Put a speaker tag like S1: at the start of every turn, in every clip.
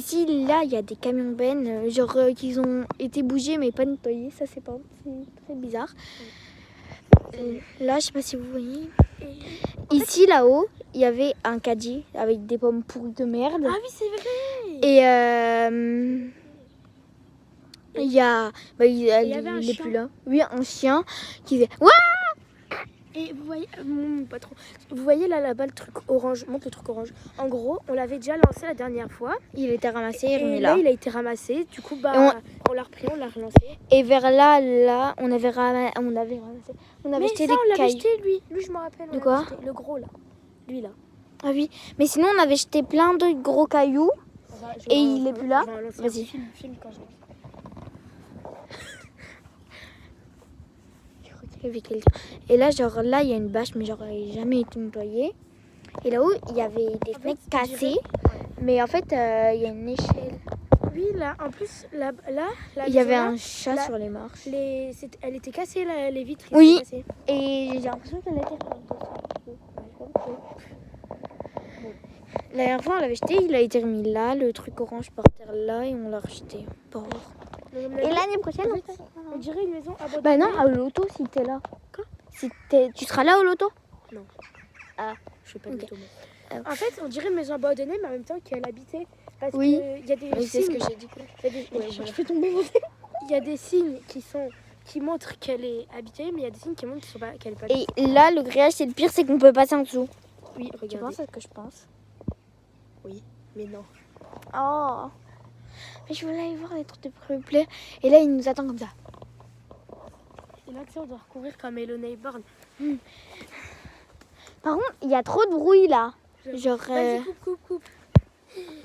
S1: ici, là, il y a des camions bennes, genre qui ont été bougés mais pas nettoyés. Ça, c'est très bizarre. Là, je sais pas si vous voyez. Ici, là-haut, il y avait un caddie avec des pommes pourries de merde.
S2: Ah oui, c'est vrai.
S1: Et il y a, il
S2: avait un
S1: est
S2: chien.
S1: plus là. Oui, un chien qui faisait ouais.
S2: Et vous voyez, mon patron, vous voyez là-bas le truc orange, montre le truc orange. En gros, on l'avait déjà lancé la dernière fois.
S1: Il était ramassé et
S2: Et
S1: remis
S2: là,
S1: là.
S2: il a été ramassé. Du coup, on l'a repris, on l'a relancé.
S1: Et vers là, on avait ramassé. On avait
S2: Mais
S1: jeté
S2: ça,
S1: des
S2: on l'avait
S1: cailloux.
S2: jeté, lui. Lui, je me rappelle.
S1: De quoi?
S2: Le gros, là. Lui, là.
S1: Ah oui. Mais sinon, on avait jeté plein de gros cailloux. Et il est plus là.
S2: Vas-y. Filme quand je l'ai.
S1: Et là, genre là, il y a une bâche, mais genre elle n'a jamais été nettoyée. Et là-haut, il y avait des fenêtres cassées. Mais en fait, il y a une échelle.
S2: Oui, là, en plus, là
S1: Il y avait un chat sur les marches.
S2: Elle était cassée, les vitres.
S1: Oui.
S2: Étaient cassées.
S1: Et j'ai l'impression qu'elle était la dernière fois, on l'avait jeté, il a été remis là, le truc orange par terre là, et on l'a rejeté. Pauvre. Et l'année prochaine,
S2: on dirait une maison abandonnée.
S1: Bah non, à l'auto si t'es là.
S2: Quoi?
S1: Tu seras là au loto?
S2: Non.
S1: Ah.
S2: Je fais pas
S1: Ok.
S2: de loto. En fait, on dirait une maison abandonnée, mais en même temps qu'elle habitait. Parce
S1: Oui.
S2: qu'il y a des signes.
S1: C'est ce que j'ai dit.
S2: Je fais tomber mon Il y a des signes qui montrent qu'elle est habitée, mais il y a des signes qui montrent qu'elle n'est pas habitée.
S1: Et là, le grillage, c'est le pire, c'est qu'on peut passer en dessous.
S2: Oui,
S1: Tu
S2: regardez.
S1: penses à ce que je pense?
S2: Oui, mais non.
S1: Oh. Mais je voulais aller voir les trucs de replay. Et là, il nous attend comme ça.
S2: Et là, tu sais, on doit recourir comme Hello Neighbor.
S1: Par contre, il y a trop de bruit là. Genre.
S2: Vas-y, coupe.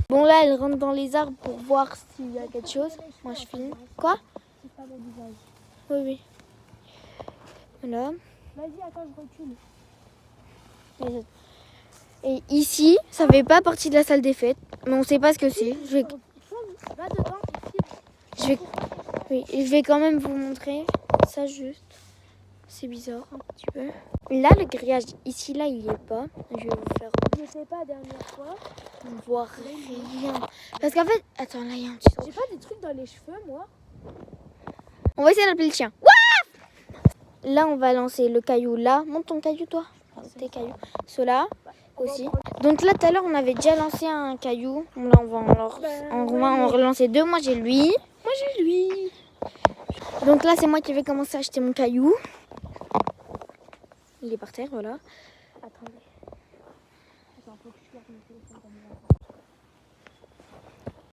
S1: Bon, là, elle rentre dans les arbres pour voir s'il y a quelque chose. Moi, je filme. Quoi? Oui. Voilà.
S2: Vas-y, attends, je recule.
S1: Et ici, ça fait pas partie de la salle des fêtes, mais on sait pas ce que c'est.
S2: Va dedans et filme.
S1: Je vais quand même vous montrer ça juste. C'est bizarre un petit peu. Là, le grillage ici, là, il y est pas. Je vais vous faire.
S2: Je sais pas, la dernière fois.
S1: On voit rien. Parce qu'en fait, attends, là, il y a un petit.
S2: J'ai pas des trucs dans les cheveux, moi.
S1: On va essayer d'appeler le chien. Là, on va lancer le caillou là. Monte ton caillou, toi. Enfin, tes cailloux. Ceux-là aussi. Donc là, tout à l'heure, on avait déjà lancé un caillou. Là, on va en relancer deux. Moi, j'ai lui. Donc là, c'est moi qui vais commencer à acheter mon caillou. Il est par terre, voilà.
S2: Attendez.